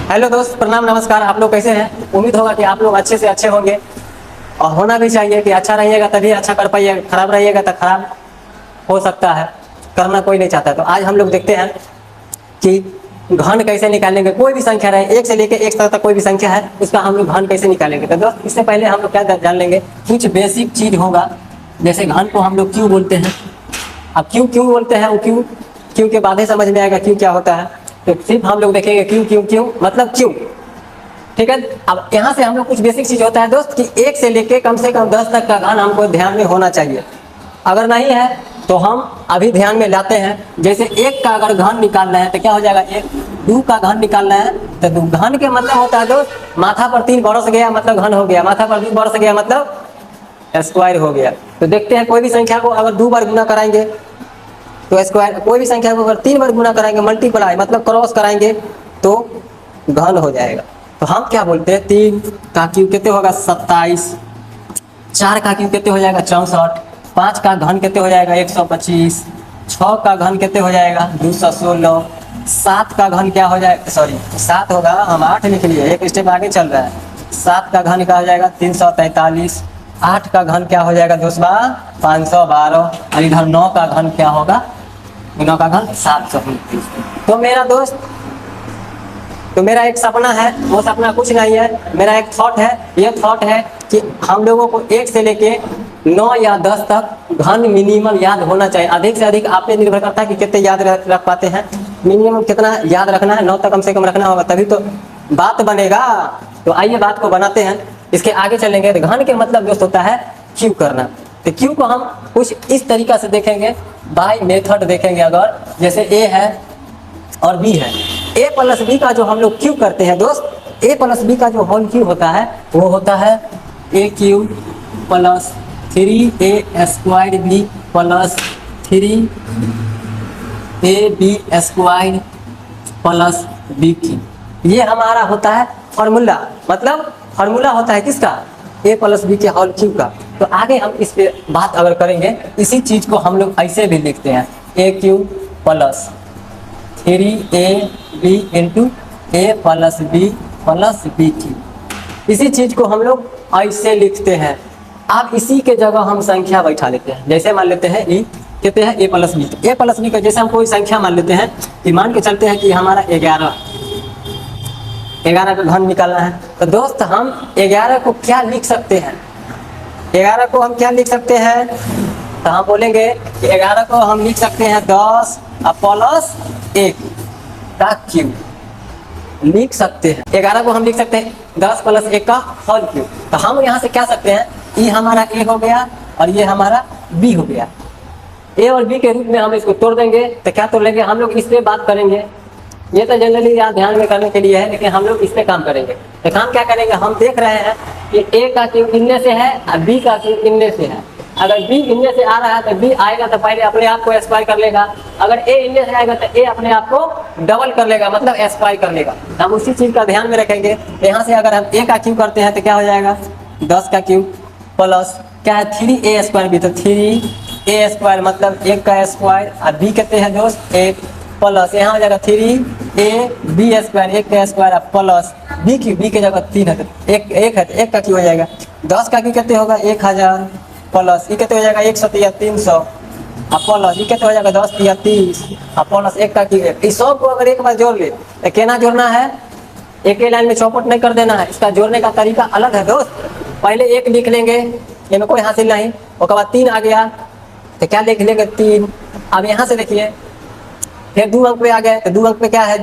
Hello दोस्त, प्रणाम, नमस्कार। आप लोग कैसे हैं? उम्मीद होगा कि आप लोग अच्छे से अच्छे होंगे और होना भी चाहिए कि अच्छा रहिएगा तभी अच्छा कर पाइएगा, खराब रहिएगा तो खराब हो सकता है, करना कोई नहीं चाहता। तो आज हम लोग देखते हैं कि घन कैसे निकालेंगे। कोई भी संख्या रहे, एक से लेकर एक तक कोई भी संख्या है, उसका हम लोग घन कैसे निकालेंगे। तो दोस्त, इससे पहले हम लोग क्या जान लेंगे, कुछ बेसिक चीज होगा। जैसे घन को हम लोग क्यों बोलते हैं। अब क्यों क्यों बोलते हैं, वो क्यों क्यों के बाद ही समझ में आएगा क्यों क्या होता है। तो सिर्फ हम लोग देखेंगे क्यों क्यों क्यों मतलब क्यों। ठीक है। अब यहाँ से हम लोग कुछ बेसिक चीज होता है दोस्त कि एक से लेके कम से कम 10 तक का घन हमको ध्यान में होना चाहिए। अगर नहीं है तो हम अभी ध्यान में लाते हैं। जैसे एक का अगर घन निकालना है तो क्या हो जाएगा, एक। दो का घन निकालना है तो दो। घन के मतलब होता है दोस्त, माथा पर 3 बरस गया मतलब घन हो गया, माथा पर 2 बरस गया मतलब स्क्वायर हो गया। तो देखते हैं कोई भी संख्या को अगर 2 बार गुना कराएंगे तो स्क्वायर, कोई भी संख्या को अगर 3 बार गुना कराएंगे, मल्टीप्लाई मतलब क्रॉस कराएंगे तो घन हो जाएगा। तो हम क्या बोलते हैं, 3 का क्यूब कितने होगा 27, 4 का क्यूब कितने हो जाएगा 64, 5 का घन कितने हो जाएगा 125, 6 का घन कितने हो जाएगा 216, 7 का घन क्या हो जाएगा, सॉरी 7 होगा, हम 8 लिख लिए, एक स्टेप आगे चल रहा है। 7 का घन क्या हो जाएगा 343, 8 का घन क्या हो जाएगा दोस्त 512, और इधर 9 का घन क्या होगा, 9 का घन 729। तो मेरा दोस्त, तो मेरा एक सपना है, वो सपना कुछ नहीं है, मेरा एक थॉट है। ये थॉट है कि हम लोगों को 1 से लेके 9 या 10 तक घन मिनिमम याद होना चाहिए। अधिक से अधिक आप पे निर्भर करता है कि कितने याद रख पाते हैं। मिनिमम कितना याद रखना है, 9 तक कम से कम रखना होगा, तभी तो बात बनेगा। तो आइए बात को बनाते हैं, इसके आगे चलेंगे। तो घन के मतलब दोस्त होता है क्यू करना। तो क्यू को हम कुछ इस तरीका से देखेंगे, बाय मेथड देखेंगे। अगर जैसे ए है और बी है, ए प्लस बी का जो हम लोग क्यू करते हैं दोस्त, ए प्लस बी का जो होल क्यू होता है वो होता है a cube plus 3a square b plus 3ab square plus B cube. ये हमारा होता है फॉर्मूला, मतलब फॉर्मूला होता है किसका, ए प्लस बी के होल क्यू का। तो आगे हम इस पे बात अगर करेंगे, इसी चीज को हम लोग ऐसे भी लिखते हैं, ए क्यू प्लस 3ab इंटू ए प्लस बी क्यू। इसी चीज को हम लोग ऐसे लिखते हैं। अब इसी के जगह हम संख्या बैठा लेते हैं। जैसे मान लेते हैं ई कहते हैं ए प्लस बी, ए प्लस बी का जैसे हम कोई संख्या मान लेते हैं, कि मान के चलते हैं कि हमारा 11 का घन निकालना है। तो दोस्त हम 11 को क्या लिख सकते हैं, 11 को हम क्या लिख सकते हैं, तो हम बोलेंगे कि 11 को हम लिख सकते हैं 10 प्लस 1 का क्यूब लिख सकते हैं। 11 को हम लिख सकते हैं 10 प्लस 1 का होल क्यूब। तो हम यहाँ से क्या सकते हैं, ये हमारा ए हो गया और ये हमारा बी हो गया। ए और बी के रूप में हम इसको तोड़ देंगे। तो क्या तोड़ लेंगे, हम लोग इस पे बात करेंगे। ये तो जनरली यहाँ ध्यान में करने के लिए है, लेकिन हम लोग इस पे काम करेंगे। तो काम क्या करेंगे, हम देख रहे हैं कि ए का क्यूब इनने से है और बी का क्यूब इनने से है। अगर बी इनने से आ रहा है तो बी आएगा तो पहले अपने आप को स्क्वायर कर लेगा। अगर ए इनने से आएगा तो ए अपने आप को डबल कर लेगा, मतलब स्क्वायर कर लेगा। हम उसी चीज का ध्यान में रखेंगे। यहाँ से अगर हम ए का क्यूब करते हैं तो क्या हो जाएगा 10 का क्यूब प्लस क्या है 3a स्क्वायर बी, तो 3a स्क्वायर मतलब 1 का स्क्वायर, और बी कहते हैं दोस्त 1 प्लस यहाँ हो जाएगा 3ab स्क्वायर 1 का square plus B cube, B के जगह 3 है तो 1 है तो 1 का क्यू हो जाएगा। 10 का क्यू कितने होगा 1000 प्लस ये कितने हो जाएगा 100 या 300 प्लस ये कितने हो जाएगा 10 या 30 प्लस 1 का क्यू। इस सब को अगर एक बार जोड़ ले तो कहना जोड़ना है, एक ही लाइन में चौपट नहीं कर देना है। इसका जोड़ने का तरीका अलग है दोस्त। पहले 1 लिख लेंगे, इसमें कोई हासिल नहीं, उसके बाद 3 आ गया तो क्या लिख लेंगे 3। अब यहाँ से देखिए फिर 2 अंक पे आ गए तो 2 अंक पे क्या है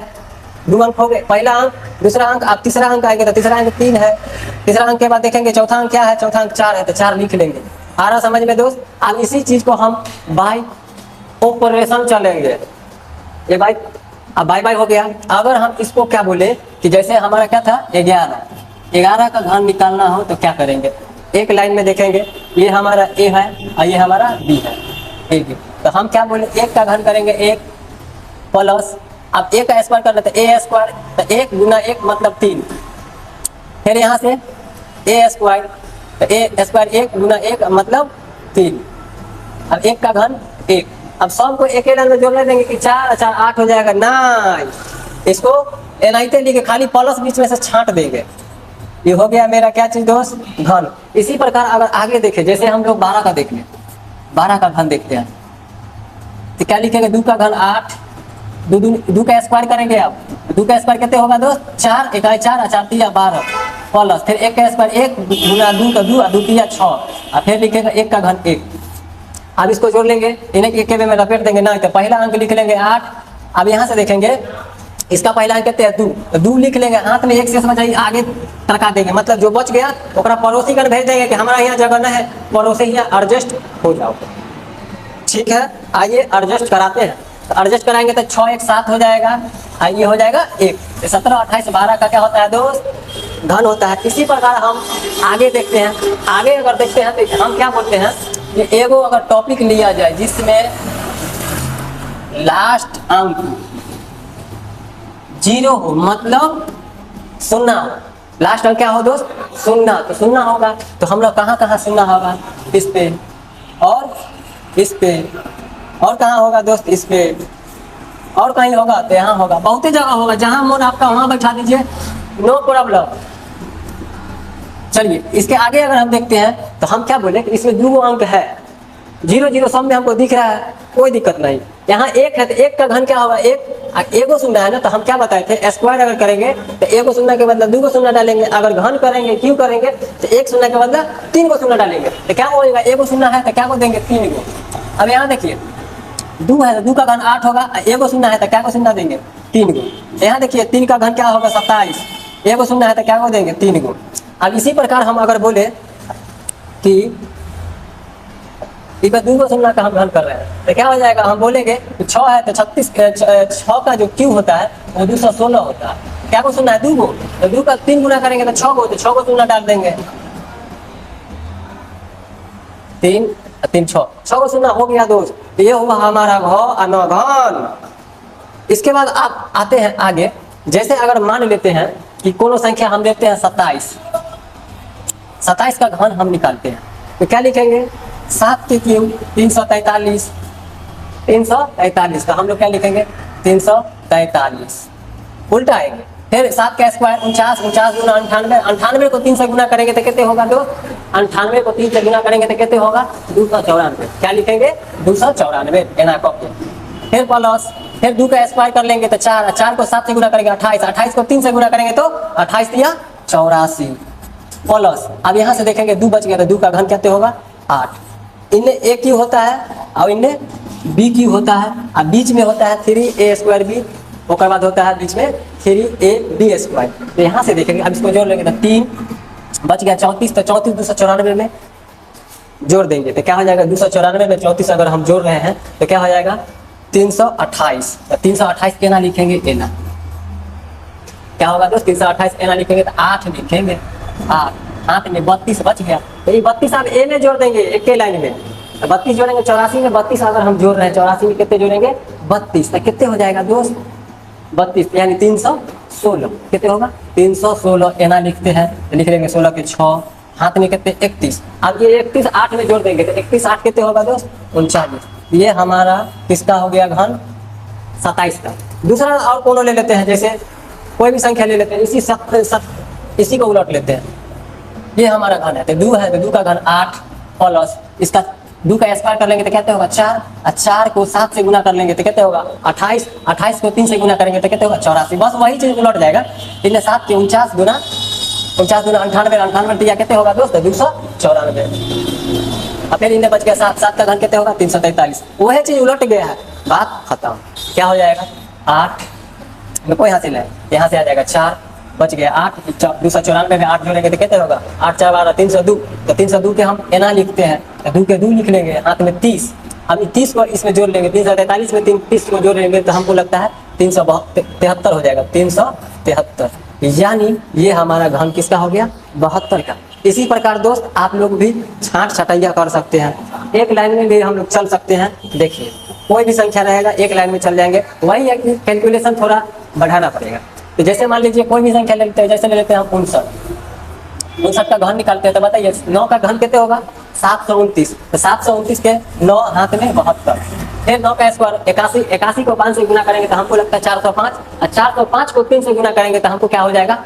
2 अंक हो गए, पहला अंक दूसरा अंक, अब तीसरा अंक आएगा तो तीसरा अंक 3 है। तीसरा अंक के बाद देखेंगे चौथा अंक क्या है, चौथा अंक 4 है तो 4 लिख लेंगे। आ रहा समझ में दोस्त। अब इसी चीज को हम बाय ऑपरेशन चलेंगे। ये बाय, अब बाय बाय हो गया। अगर हम इसको क्या बोले कि जैसे हमारा क्या था 11 का घन निकालना हो तो क्या करेंगे, एक लाइन में देखेंगे, ये हमारा ए है और ये हमारा बी है, ए बी। तो हम क्या बोले 1 का घन करेंगे 1 प्लस, अब 1 का स्क्वायर करना तो ए स्क्वायर, तो 1 गुना 1 मतलब 3। फिर यहाँ से ए स्क्वायर, तो ए स्क्वायर 1 गुना 1 मतलब 3। अब 1 का घन 1। अब सब को एक ही लाइन में जोड़ने देंगे कि 4 4 8 हो जाएगा, नहीं, इसको एनआईते लिखे खाली प्लस बीच में से छांट देंगे। ये हो गया मेरा क्या चीज दोस्त, घन। इसी प्रकार अगर आगे देखें, जैसे हम लोग 12 का देख लें, 12 का घन देखते हैं तो क्या लिखेंगे, 2 का घन 8, 2 का स्क्वायर करेंगे आप, 2 का स्क्वायर कितने होगा दोस्त, 4, 1 4 4 3 12 प्लस फिर 1 का स्क्वायर 1 गुना 2 का 2 और 2 3 6 और फिर लिखेगा 1 का घन 1। अब इसको जोड़ लेंगे, इन्हें एक में लपेट देंगे ना, तो पहला अंक लिख लेंगे 8। अब यहाँ से देखेंगे इसका पहला अंक कहते हैं 2, 2 लिख लेंगे, हाथ में 1 शेष बचाइए, आगे टरका देंगे, मतलब जो बच गया ओकरा पड़ोसी गण भेज देंगे कि हमारा यहाँ जगह न है, पड़ोसी यहाँ एडजस्ट हो जाओ। ठीक है, आइए एडजस्ट कराते हैं। तो एडजस्ट कराएंगे तो 6 1 7 हो जाएगा, ये हो जाएगा 1। 17 28 12 का क्या होता है दोस्त, घन होता है। इसी प्रकार हम आगे देखते हैं, आगे अगर देखते हैं तो हम क्या बोलते हैं कि एगो अगर टॉपिक लिया जाए जिसमें लास्ट अंक 0 हो, मतलब 0 हो, लास्ट अंक क्या हो दोस्त, 0, तो 0 होगा। तो हम लोग कहाँ कहाँ 0 होगा, इस पे और इस पे, और कहाँ होगा दोस्त, इस पे, और कहीं होगा तो यहाँ होगा, बहुत जगह होगा, जहाँ मन आपका वहाँ बैठा दीजिए, नो प्रॉब्लम। चलिए इसके आगे अगर हम देखते हैं तो हम क्या बोले कि इसमें 2 अंक है, 0 0 सब में हमको दिख रहा है, कोई दिक्कत नहीं। यहाँ 1 है तो 1 का घन क्या होगा, 1 एगो 0 है ना, तो हम क्या बताए थे, स्क्वायर अगर करेंगे तो एगो 0 के बदला 2 गो 0 डालेंगे, अगर घन करेंगे क्यों करेंगे तो 1 0 के बदला 3 गो 0 डालेंगे, तो क्या होगा, एगो 0 है तो क्या को देंगे, 3 गो। अब यहाँ देखिए 2 है तो 2 का घन 8 होगा, एगो 0 है तो क्या को 0 देंगे, 3 गो। यहाँ देखिए 3 का घन क्या होगा, 27, एगो 0 है तो क्या को देंगे, 3 गो। अब इसी प्रकार हम अगर बोले कि इस 2 गो 0 का हम घन कर रहे हैं तो क्या हो जाएगा, हम बोलेंगे 6 है तो 36, 6 का जो क्यू होता है वो 216 होता है, क्या को 0 है, 2 गो, तो 2 का 3 गुना करेंगे तो 6 गो, तो 6 गो 0 डाल देंगे, 3 3 6 गो 0 हो गया दोस्त। तो ये हुआ हमारा घन। इसके बाद आप आते हैं आगे, जैसे अगर मान लेते हैं कि कोनो संख्या हम लेते हैं 27 का घन हम निकालते हैं तो क्या लिखेंगे, 7 के क्यूब 343, 343 का हम लोग क्या लिखेंगे, 343 उल्टा आएंगे। फिर 7 का स्क्वायर 49, 49 गुना 98, 98 को 3 से गुना करेंगे तो कितने होगा दोस्त, 98 को 3 से गुना करेंगे तो कितने होगा, 294, क्या लिखेंगे 294 एना कॉपी। फिर प्लस, फिर 2 का स्क्वायर कर लेंगे तो 4, 4 को 7 से गुना करेंगे 28, 28 को 3 से गुना करेंगे तो 28 दिया 84 प्लस। अब यहाँ से देखेंगे 2 बच गया तो 2 का घन कितने होगा, 8। इनमें ए क्यू होता है और इनमें बी क्यू होता है, और बीच में होता है 3a स्क्वायर बी, उसके बाद होता है बीच में 3ab स्क्वायर। तो यहाँ से देखेंगे, अब इसको जोड़ लेंगे तो 3 बच गया 34, तो 34 294 में जोड़ देंगे तो क्या हो जाएगा, 294 में 34 अगर हम जोड़ रहे हैं तो क्या हो जाएगा 328। तो 328 के ना लिखेंगे एना, क्या होगा दोस्त, 328 एना लिखेंगे तो 8 लिखेंगे, 8 में 32 बच गया, तो ये 32 आप ए में जोड़ देंगे एक के लाइन में, तो 32 जोड़ेंगे 84 में, 32 अगर हम जोड़ रहे हैं 84 में कितने जोड़ेंगे 32, तो कितने हो जाएगा दोस्त 32 यानी 316, कितने होगा 316 एना लिखते हैं, तो लिख लेंगे 16 के 6, हाथ में कितने 31। अब ये 31 8 में जोड़ देंगे तो 31 8 कितने होगा दोस्त 39। ये हमारा किसका हो गया घन, 27 का। दूसरा और कोनो ले लेते हैं, जैसे कोई भी संख्या ले लेते हैं, इसी को उलट लेते हैं, ये हमारा घन है तो 2 है तो 2 का घन 8 प्लस इसका 2 का स्क्वायर कर लेंगे तो कितने होगा 4, और 4 को 7 से गुना कर लेंगे तो कितने होगा 28, 28 को 3 से गुना करेंगे तो कितने होगा 84, बस वही चीज उलट जाएगा। इसलिए 7 के 49 गुना 98, 98 दिया कितने होगा दोस्त 294। अब फिर इन्हें बच गया 7, 7 का घन कितने होगा 343, वही चीज उलट गया है, बात खत्म। क्या हो जाएगा 8 में कोई हासिल है, यहाँ से आ जाएगा 4 बच गया 8, 294 में 8 जोड़ेंगे तो कितने होगा 8 4 12 302, तो 302 के हम एना लिखते हैं तो 2 के 2 लिख लेंगे, हाथ में 30। अब 30 को इसमें जोड़ लेंगे, 343 में 30 को जोड़ लेंगे तो हमको लगता है 373 हो जाएगा, 373, यानी ये हमारा घन किसका हो गया 72 का। इसी प्रकार दोस्त आप लोग भी छांट छटैया कर सकते हैं, एक लाइन में भी हम लोग चल सकते हैं। देखिए कोई भी संख्या रहेगा एक लाइन में चल जाएंगे, वही है कि कैलकुलेशन थोड़ा बढ़ाना पड़ेगा। तो जैसे मान लीजिए कोई भी संख्या ले लेते हैं, जैसे ले लेते हैं हम 59 का घन निकालते हैं तो बताइए 9 का घन कितने होगा 729, तो 729 के 9 हाथ में 72, फिर 9 का स्क्वायर 81, 81 को 5 से गुना करेंगे तो हमको लगता है 405, और 405 को 3 से गुना करेंगे तो हमको क्या हो जाएगा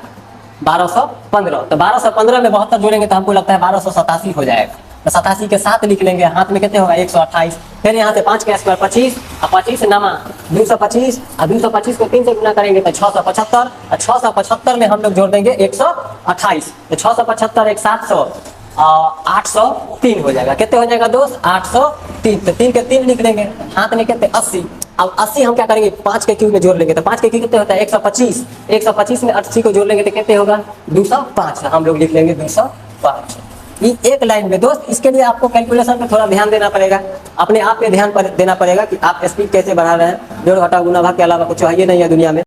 1215। तो 1215 में 72 जोड़ेंगे तो हमको लगता है 1287 हो जाएगा। तो 87 के साथ लिख लेंगे, हाथ में कितने होगा 128। फिर यहाँ से 5 का स्क्वायर 25, और 25 नमा 225, और 225 को 3 से गुना करेंगे तो 675, और 675 में हम लोग जोड़ देंगे 128। तो 675 एक 700 और 803 हो जाएगा। कितने हो जाएगा दोस्त 803। तो 3 के 3 लिख लेंगे, हाथ में कितने 80। अब 80 हम क्या करेंगे 5 के क्यूब में जोड़ लेंगे, तो 5 के क्यूब कितने होता है 125। 125 में 80 को जोड़ लेंगे तो कितने होगा 205। हम लोग लिख लेंगे 205। ये एक लाइन में दोस्त। इसके लिए आपको कैलकुलेशन पे थोड़ा ध्यान देना पड़ेगा, अपने आप पे ध्यान देना पड़ेगा कि आप स्पीड कैसे बढ़ा रहे हैं। जोड़ घटाव गुणा भाग के अलावा कुछ है नहीं है दुनिया में।